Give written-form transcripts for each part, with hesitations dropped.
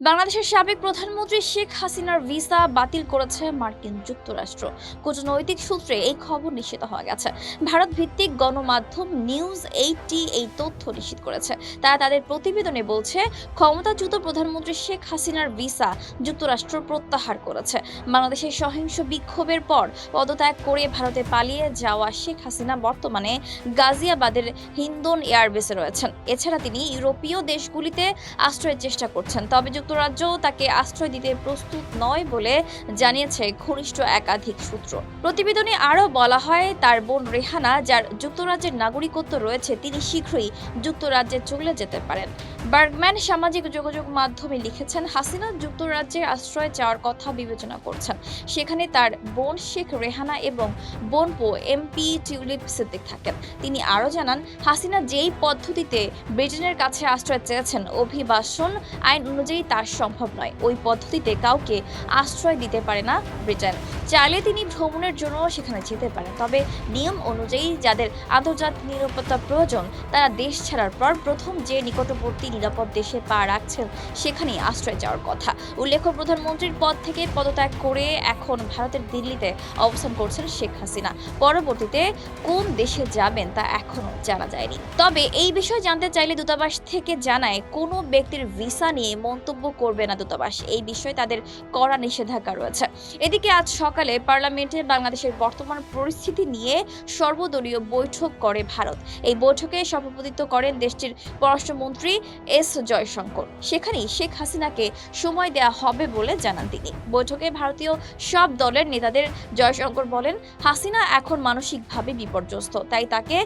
বাংলাদেশের সাবেক প্রধানমন্ত্রী শেখ হাসিনার ভিসা বাতিল করেছে মার্কিন যুক্তরাষ্ট্র। কূটনৈতিক সূত্রে এই খবর নিশ্চিত হয়ে গেছে। ভারত ভিত্তিক গণমাধ্যম নিউজ 80 এই তথ্য নিশ্চিত করেছে। তারা তাদের প্রতিবেদনে বলছে, ক্ষমতাচ্যুত প্রধানমন্ত্রী শেখ হাসিনার ভিসা যুক্তরাষ্ট্র প্রত্যাহার করেছে। বাংলাদেশের সহিংস বিক্ষোভের পর পদত্যাগ করে ভারতে পালিয়ে যাওয়া শেখ হাসিনা বর্তমানে গাজিয়াবাদের হিন্দন এয়ারবেসে রয়েছেন। এছাড়া তিনি ইউরোপীয় দেশগুলিতে আশ্রয়ের চেষ্টা করছেন, তবে যুক্তরাজ্য তাকে আশ্রয় দিতে প্রস্তুত নয় বলে জানিয়েছে ঘনিষ্ঠ একাধিক সূত্র। প্রতিবেদনে আরও বলা হয়, তার বোন রেহানা, যার যুক্তরাজ্যের নাগরিকত্ব রয়েছে, তিনি শীঘ্রই যুক্তরাজ্যে চলে যেতে পারেন। বার্গম্যান সামাজিক যোগাযোগ মাধ্যমে লিখেছেন, হাসিনা যুক্তরাজ্যে আশ্রয় চাওয়ার কথা বিবেচনা করছেন। সেখানে তার বোন শেখ রেহানা এবং বোনপো এমপি টিউলিপ সিদ্দিক থাকেন। তিনি আরও জানান, হাসিনা যেই পদ্ধতিতে ব্রিটেনের কাছে আশ্রয় চেয়েছেন, অভিবাসন আইন অনুযায়ী তা সম্ভব নয়। ওই পদ্ধতিতে কাউকে আশ্রয় দিতে পারে না ব্রিটেন। চাইলে তিনি ভ্রমণের জন্য সেখানে যেতে পারেন, তবে নিয়ম অনুযায়ী যাদের আন্তর্জাতিক নিরাপত্তা প্রয়োজন তারা দেশ ছাড়ার পর প্রথম যে নিকটবর্তী নিরাপদ দেশে পা রাখছেন সেখানেই আশ্রয় চাওয়ার কথা। উল্লেখ্য, প্রধানমন্ত্রীর পদ থেকে পদত্যাগ করে এখন ভারতের দিল্লিতে অবস্থান করছেন শেখ হাসিনা। পরবর্তীতে কোন দেশে যাবেন তা এখনো জানা যায়নি। তবে এই বিষয়ে জানতে চাইলে দূতাবাস থেকে জানায়, কোনো ব্যক্তির ভিসা নিয়ে মন্তব্য করবে না দূতাবাস। এই বিষয়ে তাদের কড়া নিষেধাজ্ঞা রয়েছে। এদিকে আজ সকালে পার্লামেন্টে বাংলাদেশের বর্তমান পরিস্থিতি নিয়ে সর্বদলীয় বৈঠক করে ভারত। এই বৈঠকে সভাপতিত্ব করেন দেশটির পররাষ্ট্রমন্ত্রী এস জয়শঙ্কর। সেখানেই শেখ হাসিনাকে সময় দেওয়া হবে বলে জানান তিনি। বৈঠকে ভারতীয় সব দলের নেতাদের জয়শঙ্কর বলেন, হাসিনা এখন মানসিকভাবে বিপর্যস্ত, তাই তাকে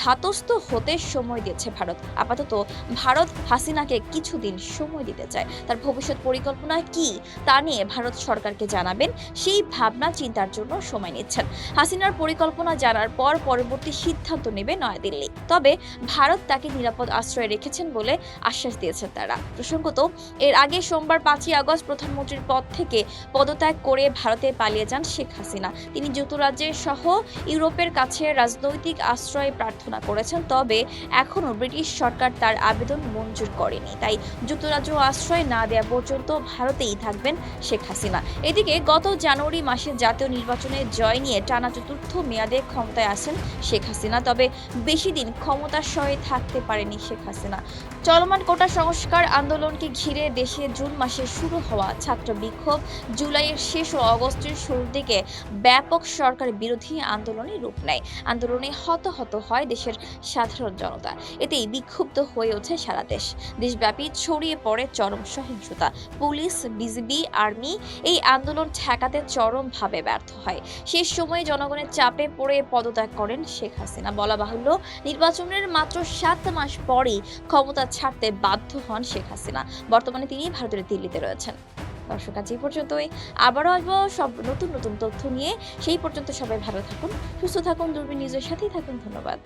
ধাতস্থ হতে সময় দিয়েছে ভারত। আপাতত ভারত হাসিনাকে কিছুদিন সময় দিতে চায়। তার ভবিষ্যৎ পরিকল্পনা কি তা নিয়ে ভারত সরকারকে জানাবেন, সেই ভাবনা চিন্তার জন্য সময় নিচ্ছেন। হাসিনার পরিকল্পনা জানার পর পরবর্তী সিদ্ধান্ত নেবে নয়াদিল্লি। তবে ভারত তাকে নিরাপদ আশ্রয়ে রেখেছেন বলে আশ্বাস দিয়েছেন তারা। প্রসঙ্গত, এর আগে সোমবার 5ই আগস্ট প্রধানমন্ত্রীর পদ থেকে পদত্যাগ করে ভারতে পালিয়ে যান শেখ হাসিনা। তিনি যুক্তরাজ্যের সহ ইউরোপের কাছে রাজনৈতিক আশ্রয় প্রার্থনা করেছেন, তবে এখনও ব্রিটিশ সরকার তার আবেদন মঞ্জুর করেনি। তাই যুক্তরাজ্য আশ্রয় না দেওয়া পর্যন্ত ভারতেই থাকবেন শেখ হাসিনা। এদিকে গত জানুয়ারি মাসে জাতীয় নির্বাচনে জয় নিয়ে টানা চতুর্থ মেয়াদে ক্ষমতায় আসেন শেখ হাসিনা। তবে বেশি দিন ক্ষমতার সয়ে থাকতে পারেনি শেখ হাসিনা। চলমান কোটা সংস্কার আন্দোলনকে ঘিরে দেশে জুন মাসে শুরু হওয়া ছাত্র বিক্ষোভ জুলাইয়ের শেষ ও অগস্টের শুরুর দিকে ব্যাপক সরকার বিরোধী আন্দোলনে রূপ নেয়। আন্দোলনে হতাহত হয় দেশের সাধারণ জনতা। এতেই বিক্ষুব্ধ হয়ে ওঠে সারা দেশ। দেশব্যাপী ছড়িয়ে পড়ে চরম সহিংসতা। পুলিশ, বিজিবি, আর্মি এই আন্দোলন ঠেকাতে চরমভাবে ব্যর্থ হয়। শেষ সময়ে জনগণের চাপে পড়ে পদত্যাগ করেন শেখ হাসিনা। বলা বাহুল্য, নির্বাচনের মাত্র 7 মাস পরই ক্ষমতা ছাড়তে বাধ্য হন শেখ হাসিনা। বর্তমানে তিনি ভারতের দিল্লিতে রয়েছেন। দর্শক, আজ এই পর্যন্তই। আবারও আসবো সব নতুন নতুন তথ্য নিয়ে। সেই পর্যন্ত সবাই ভালো থাকুন, সুস্থ থাকুন, দূরবীন নিউজের সাথেই থাকুন। ধন্যবাদ।